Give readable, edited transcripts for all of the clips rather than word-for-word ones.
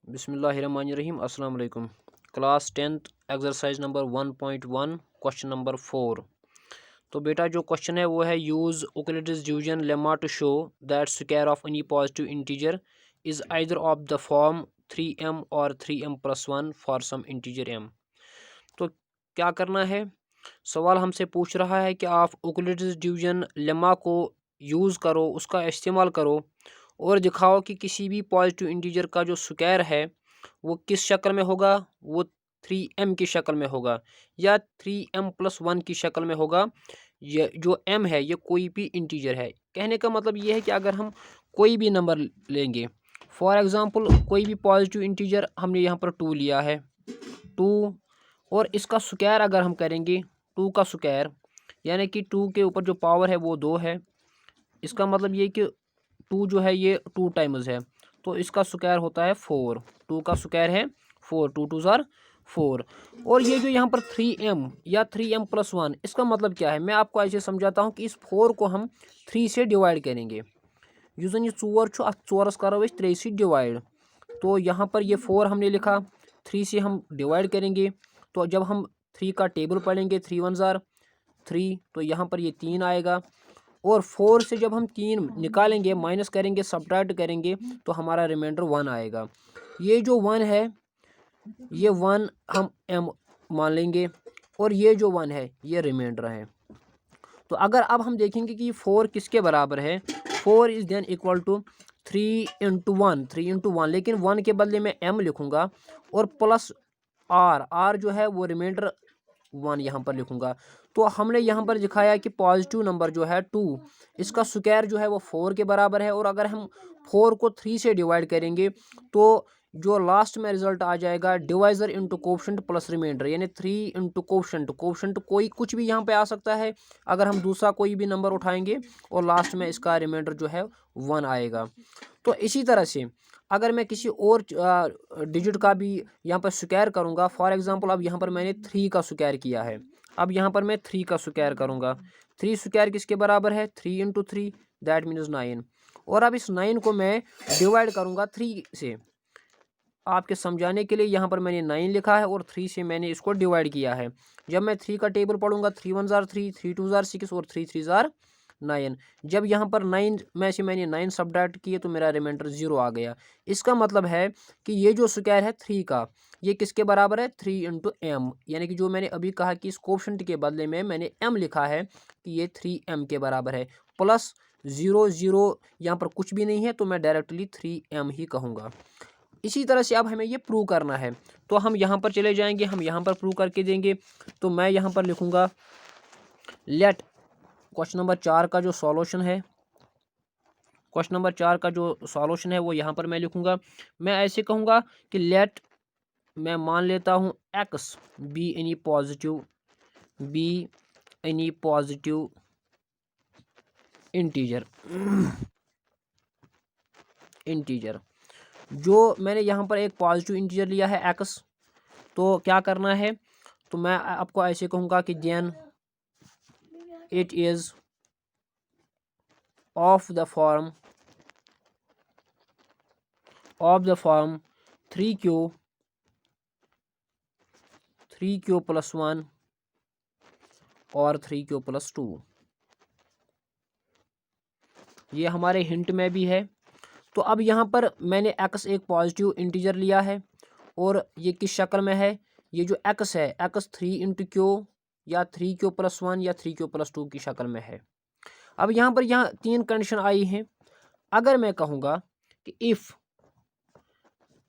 बिस्मिल्लाहिर्रहमानिर्रहीम। अस्सलाम वालेकुम। Class 10th exercise number 1.1 question number 4। तो बेटा जो क्वेश्चन है वो है use Euclid's division lemma to show that square of any positive integer is either of the form 3m और 3m+1 for some integer m। तो क्या करना है, सवाल हमसे पूछ रहा है कि आप यूक्लिड्स डिवीजन लेमा को यूज़ करो, उसका इस्तेमाल करो और दिखाओ कि किसी भी पॉजिटिव इंटीजर का जो स्क्वायर है वो किस शक्ल में होगा। वो 3m की शक्ल में होगा या 3m+1 की शक्ल में होगा। ये जो m है ये कोई भी इंटीजर है। कहने का मतलब ये है कि अगर हम कोई भी नंबर लेंगे, फॉर एग्ज़ाम्पल कोई भी पॉजिटिव इंटीजर हमने यहाँ पर 2 लिया है, 2, और इसका स्क्वायर अगर हम करेंगे 2 का स्क्वायर, यानी कि 2 के ऊपर जो पावर है वो 2 है। इसका मतलब ये कि 2 जो है ये 2 टाइम्स है, तो इसका स्क्वायर होता है 4। 2 का स्क्वायर है 4, 2 2 ज़ार 4। और ये जो यहाँ पर 3m या 3m+1, इसका मतलब क्या है, मैं आपको ऐसे समझाता हूँ कि इस 4 को हम 3 से डिवाइड करेंगे। ये 4 छो, अथ 4 करो 3 से डिवाइड। तो यहाँ पर ये 4 हमने लिखा, 3 से हम डिवाइड करेंगे। तो जब हम 3 का टेबल पढ़ेंगे, 3 1 ज़ार 3, तो यहाँ पर ये 3 आएगा। और 4 से जब हम 3 निकालेंगे, माइनस करेंगे, सब्ट्रैक्ट करेंगे, तो हमारा रिमाइंडर 1 आएगा। ये जो 1 है ये 1 हम m मान लेंगे और ये जो 1 है ये रिमाइंडर है। तो अगर अब हम देखेंगे कि 4 किसके बराबर है, 4 इज़ देन इक्वल टू 3 × 1, लेकिन 1 के बदले में m लिखूँगा और प्लस r जो है वो रिमाइंडर 1 यहाँ पर लिखूँगा। तो हमने यहाँ पर दिखाया कि पॉजिटिव नंबर जो है 2, इसका स्क्वायर जो है वो 4 के बराबर है। और अगर हम 4 को 3 से डिवाइड करेंगे तो जो लास्ट में रिजल्ट आ जाएगा divisor into coefficient plus remainder, यानी 3 इंटू कोफिशिएंट। कोफिशिएंट कोई कुछ भी यहाँ पे आ सकता है, अगर हम दूसरा कोई भी नंबर उठाएंगे और लास्ट में इसका रिमाइंडर जो है 1 आएगा। तो इसी तरह से अगर मैं किसी और डिजिट का भी यहाँ पर स्क्वायर करूँगा, फॉर एग्जांपल अब यहाँ पर मैंने 3 का स्क्वायर किया है, अब यहाँ पर मैं 3 का स्क्वायर करूँगा। 3 स्क्वायर किसके बराबर है, 3 इंटू 3 दैट मीन्स 9। और अब इस 9 को मैं डिवाइड करूँगा 3 से। आपके समझाने के लिए यहाँ पर मैंने 9 लिखा है और 3 से मैंने इसको डिवाइड किया है। जब मैं 3 का टेबल पढ़ूंगा, 3 1 ज़ार 3, 3 2 ज़ार 6 और 3 3 ज़ार 9। जब यहाँ पर 9 में से मैंने 9 सब्ट्रैक्ट किए तो मेरा रिमाइंडर 0 आ गया। इसका मतलब है कि ये जो स्क्वायर है 3 का, ये किसके बराबर है, 3 इंटू m, यानी कि जो मैंने अभी कहा कि इस कोफिशिएंट के बदले में मैंने m लिखा है कि ये 3m के बराबर है। प्लस 0 0 यहाँ पर कुछ भी नहीं है तो मैं डायरेक्टली 3m ही कहूँगा। इसी तरह से अब हमें ये प्रूव करना है, तो हम यहाँ पर चले जाएंगे, हम यहाँ पर प्रूव करके देंगे। तो मैं यहाँ पर लिखूँगा लेट क्वेश्चन नंबर 4 का जो सॉल्यूशन है, क्वेश्चन नंबर 4 का जो सॉल्यूशन है वो यहाँ पर मैं लिखूँगा। मैं ऐसे कहूँगा कि लेट, मैं मान लेता हूँ x be any positive integer. जो मैंने यहाँ पर एक पॉजिटिव इंटीजर लिया है x, तो क्या करना है, तो मैं आपको ऐसे कहूँगा कि then it is of the form 3q +1 और 3q + 2। ये हमारे हिंट में भी है। तो अब यहाँ पर मैंने x एक पॉजिटिव इंटीजर लिया है और ये किस शक्ल में है, ये जो x है x 3 इंटू क्यू या 3q +1 या 3q + 2 की शक्ल में है। अब यहाँ पर 3 कंडीशन आई हैं। अगर मैं कहूँगा कि इफ़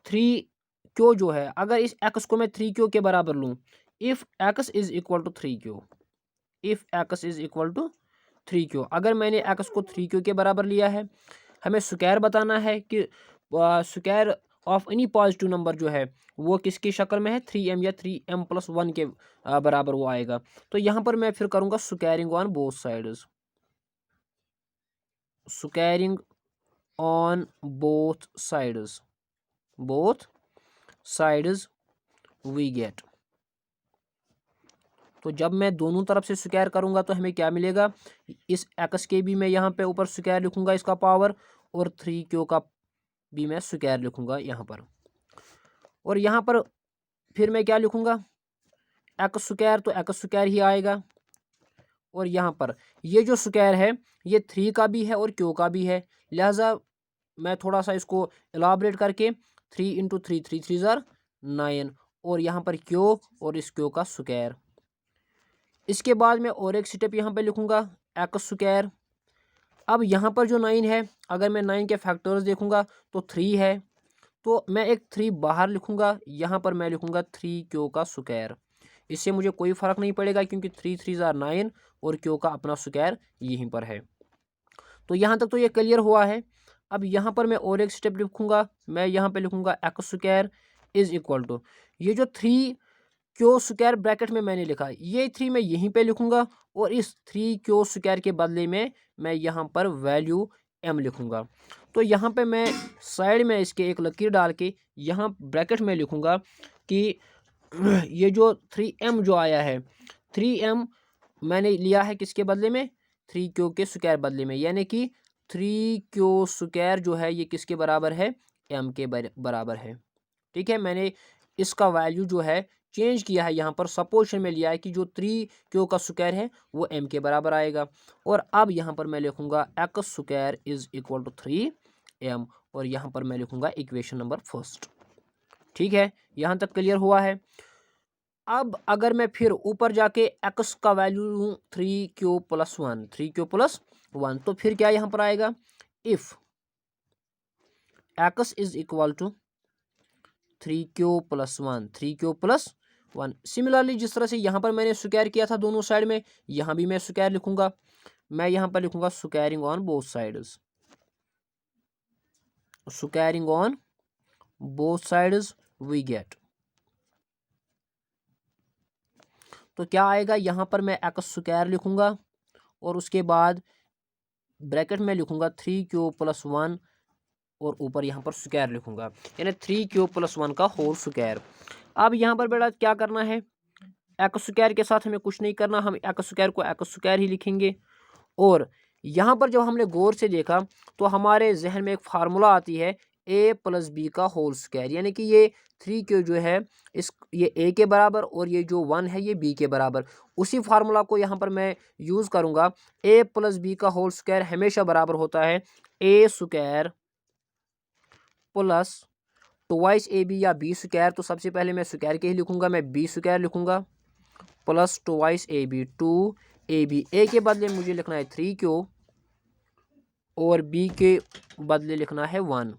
3q जो है, अगर इस x को मैं 3q के बराबर लूँ, if x is equal to 3q, अगर मैंने x को 3q के बराबर लिया है, हमें स्क्वायर बताना है कि square of any positive number जो है वो किसकी शक्ल में है, 3m या 3m+1 के बराबर वो आएगा। तो यहाँ पर मैं फिर करूँगा squaring on both sides, squaring on both sides we get. तो जब मैं दोनों तरफ से स्क्वायर करूंगा तो हमें क्या मिलेगा, इस x के भी मैं यहाँ पे ऊपर स्क्वायर लिखूंगा इसका पावर, और 3q का भी मैं स्क्वायर लिखूंगा यहाँ पर। और यहाँ पर फिर मैं क्या लिखूँगा, एक्स स्क्वायर, तो एक्स स्क्वायर ही आएगा। और यहाँ पर ये जो स्क्वायर है ये 3 का भी है और क्यू का भी है, लिहाजा मैं थोड़ा सा इसको एलाबरेट करके 3 इंटू 3, 3 3 ज़ार 9, और यहाँ पर क्यू और इस क्यू का स्क्वायर। इसके बाद मैं और एक स्टेप यहाँ पे लिखूँगा, एक्स स्क्वायर। अब यहाँ पर जो 9 है, अगर मैं 9 के फैक्टर्स देखूँगा तो 3 है, तो मैं एक 3 बाहर लिखूँगा, यहाँ पर मैं लिखूँगा 3 क्यू का स्क्वायर। इससे मुझे कोई फ़र्क नहीं पड़ेगा क्योंकि 3 3 ज़ार 9 और क्यू का अपना स्क्वायर यहीं पर है। तो यहाँ तक तो ये क्लियर हुआ है। अब यहाँ पर मैं और एक स्टेप लिखूँगा, मैं यहाँ पे लिखूँगा x square is equal to, ये जो 3 क्यू स्क्वायर ब्रैकेट में मैंने लिखा, ये 3 मैं यहीं पे लिखूँगा और इस 3 क्यू स्क्वायर के बदले में मैं यहाँ पर वैल्यू m लिखूँगा। तो यहाँ पे मैं साइड में इसके एक लकीर डाल के यहाँ ब्रैकेट में लिखूँगा कि ये जो 3m जो आया है, 3m मैंने लिया है किसके बदले में, 3 क्यू के स्क्वायर बदले में, यानी कि 3 क्यू स्क्वायर जो है ये किसके बराबर है, m के बराबर है। ठीक है, मैंने इसका वैल्यू जो है चेंज किया है, यहाँ पर सपोजिशन में लिया है कि जो 3 क्यू का स्क्वायर है वो m के बराबर आएगा। और अब यहाँ पर मैं लिखूँगा x square is equal to 3m, और यहाँ पर मैं लिखूँगा इक्वेशन नंबर फर्स्ट। ठीक है, यहाँ तक क्लियर हुआ है। अब अगर मैं फिर ऊपर जाके x का वैल्यू लूँ 3q + 1, 3q + 1, तो फिर क्या यहाँ पर आएगा, if x is equal to 3q + 1, 3q + 1। Similarly जिस तरह से यहाँ पर मैंने स्क्वायर किया था दोनों साइड में, यहाँ भी मैं स्क्वायर लिखूँगा। मैं यहाँ पर लिखूँगा squaring on both sides, squaring on both sides we get. तो क्या आएगा, यहाँ पर मैं एक्स स्क्वायर लिखूँगा और उसके बाद ब्रैकेट में लिखूँगा 3q + 1 और ऊपर यहाँ पर स्क्वायर लिखूँगा, यानी 3q + 1 का होल स्क्वायर। अब यहाँ पर बेटा क्या करना है, एक्स स्क्वायर के साथ हमें कुछ नहीं करना, हम एक्स स्क्वायर को एक्स स्क्वायर ही लिखेंगे। और यहाँ पर जब हमने गौर से देखा तो हमारे जहन में एक फार्मूला आती है a + b का होल स्क्वायर, यानी कि ये 3q जो है ये a के बराबर और ये जो 1 है ये b के बराबर। उसी फार्मूला को यहाँ पर मैं यूज़ करूँगा। a + b का होल स्क्वायर हमेशा बराबर होता है a square plus twice ab या b स्क्वायर। तो सबसे पहले मैं स्क्वायर के ही लिखूँगा, मैं b स्क्वायर लिखूँगा plus twice ab, 2ab। a के बदले मुझे लिखना है 3q और b के बदले लिखना है 1।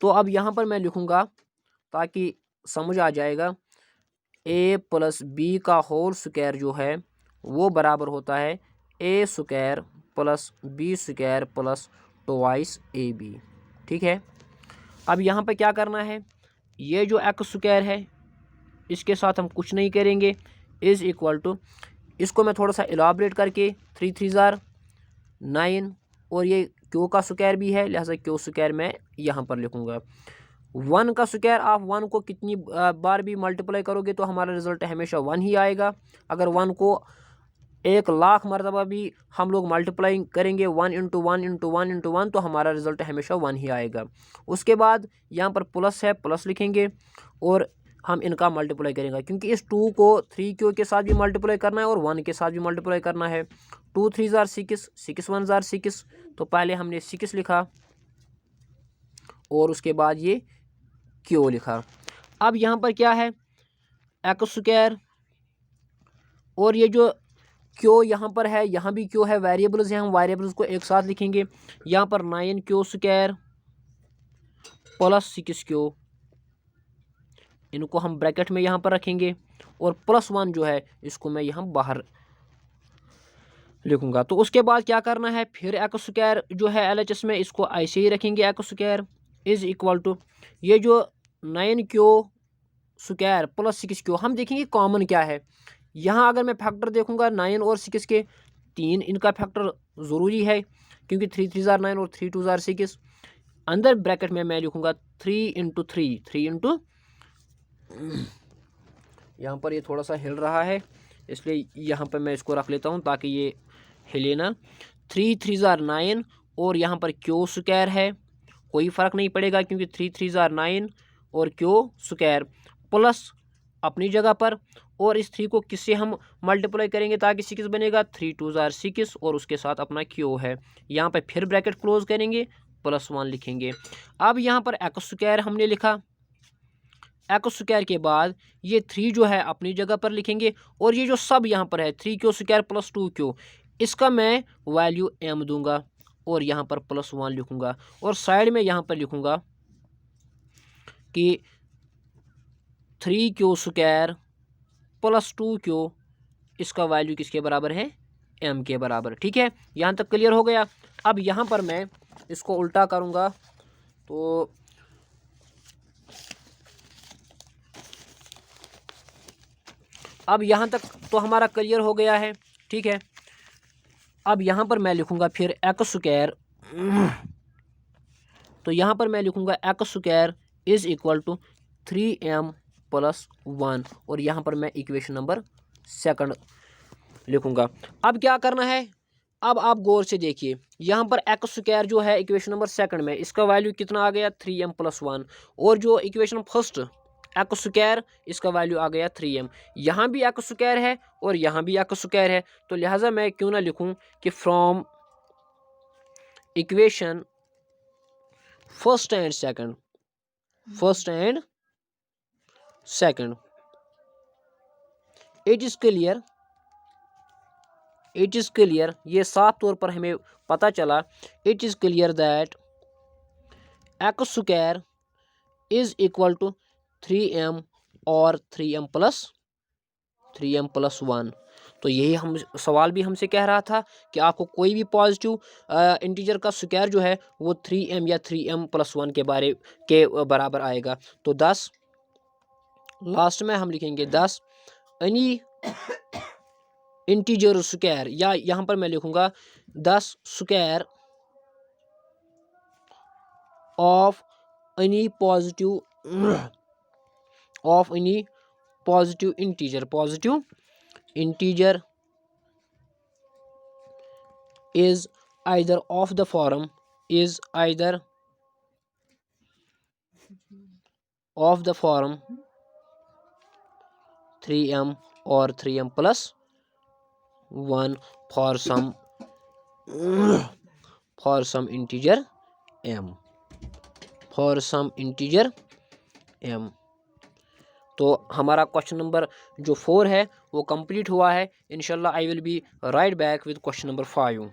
तो अब यहाँ पर मैं लिखूँगा ताकि समझ आ जाएगा, a + b का होल स्क्वायर जो है वो बराबर होता है a square plus b square plus twice ab। ठीक है, अब यहाँ पर क्या करना है, ये जो एक्स स्क्वायर है इसके साथ हम कुछ नहीं करेंगे, इज़ इक्वल टू, इसको मैं थोड़ा सा एलाबरेट करके 3 3 ज़ार 9 और ये क्यू का स्क्वायर भी है, लिहाजा क्यू स्क्वायर मैं यहाँ पर लिखूँगा। 1 का स्क्वायर, आप 1 को कितनी बार भी मल्टीप्लाई करोगे तो हमारा रिजल्ट हमेशा 1 ही आएगा। अगर 1 को 1,00,000 मरतबा भी हम लोग मल्टीप्लाई करेंगे 1 × 1 × 1 × 1 तो हमारा रिजल्ट हमेशा 1 ही आएगा। उसके बाद यहाँ पर प्लस है, प्लस लिखेंगे और हम इनका मल्टीप्लाई करेंगे, क्योंकि इस 2 को 3q के साथ भी मल्टीप्लाई करना है और 1 के साथ भी मल्टीप्लाई करना है। 2 3 ज़ार 6, 6 1 ज़ार 6, तो पहले हमने 6 लिखा और उसके बाद ये q लिखा। अब यहाँ पर क्या है, एक्स स्क्वायर और ये जो q यहाँ पर है, यहाँ भी q है, वेरिएबल्स हैं, हम वेरिएबल्स को एक साथ लिखेंगे। यहाँ पर 9q स्क्वायर प्लस 6q, इनको हम ब्रैकेट में यहाँ पर रखेंगे और प्लस 1 जो है इसको मैं यहाँ बाहर लिखूँगा। तो उसके बाद क्या करना है, फिर एक्स स्क्वायर जो है LHS में इसको ऐसे ही रखेंगे, x square is equal to ये जो 9q स्क्वायर प्लस 6q, हम देखेंगे कॉमन क्या है। यहाँ अगर मैं फैक्टर देखूँगा 9 और 6 के, 3 इनका फैक्टर ज़रूरी है क्योंकि 3 3 ज़ार 9 और 3 2 ज़ार 6। अंदर ब्रैकेट में मैं लिखूँगा 3 × 3, 3 इंटू, यहाँ पर ये थोड़ा सा हिल रहा है इसलिए यहाँ पर मैं इसको रख लेता हूँ ताकि ये हिले ना। 3 3 ज़ार 9 और यहाँ पर क्यू स्क्वायर है, कोई फ़र्क नहीं पड़ेगा क्योंकि 3 3 ज़ार 9 और क्यू स्क्वायर प्लस अपनी जगह पर, और इस 3 को किससे हम मल्टीप्लाई करेंगे ताकि 6 बनेगा, 3 2 जार 6 और उसके साथ अपना क्यू है। यहाँ पे फिर ब्रैकेट क्लोज करेंगे, +1 लिखेंगे। अब यहाँ पर एक्स स्क्वायर हमने लिखा, एक्स स्क्वायर के बाद ये 3 जो है अपनी जगह पर लिखेंगे, और ये जो सब यहाँ पर है 3 क्यू स्क्वायर + 2 क्यू, इसका मैं वैल्यू m दूंगा और यहाँ पर +1 लिखूंगा, और साइड में यहाँ पर लिखूंगा कि 3 क्यू स्क्वायर + 2 क्यू, इसका वैल्यू किसके बराबर है, m के बराबर। ठीक है, यहाँ तक क्लियर हो गया। अब यहाँ पर मैं इसको उल्टा करूँगा, तो अब यहाँ तक तो हमारा क्लियर हो गया है। ठीक है, अब यहाँ पर मैं लिखूँगा फिर एक्स स्क्वायर, तो यहाँ पर मैं लिखूँगा x square is equal to 3m + 1, और यहाँ पर मैं इक्वेशन नंबर 2 लिखूँगा। अब क्या करना है, अब आप गौर से देखिए, यहाँ पर एक्स स्क्वायर जो है इक्वेशन नंबर 2 में, इसका वैल्यू कितना आ गया, 3m + 1, और जो इक्वेशन फर्स्ट एक्स स्क्वायर, इसका वैल्यू आ गया 3m। यहाँ भी एक्स स्क्वायर है और यहाँ भी एक्स स्क्वायर है, तो लिहाजा मैं क्यों ना लिखूँ कि from equation first and second, it is clear, ये साफ तौर पर हमें पता चला, it is clear that x square is equal to 3m और 3m + 1। तो यही हम सवाल भी हमसे कह रहा था कि आपको कोई भी पॉजिटिव इंटीजर का स्क्वायर जो है वो 3m या 3m + 1 के बराबर आएगा। तो 10, लास्ट में हम लिखेंगे 10 एनी इंटीजर स्क्वायर, या यहाँ पर मैं लिखूँगा 10 square of any positive integer is either of the form 3m or 3m + 1 for some integer m, तो हमारा क्वेश्चन नंबर जो 4 है वो कंप्लीट हुआ है। इंशाल्लाह I will be right back with question number 5।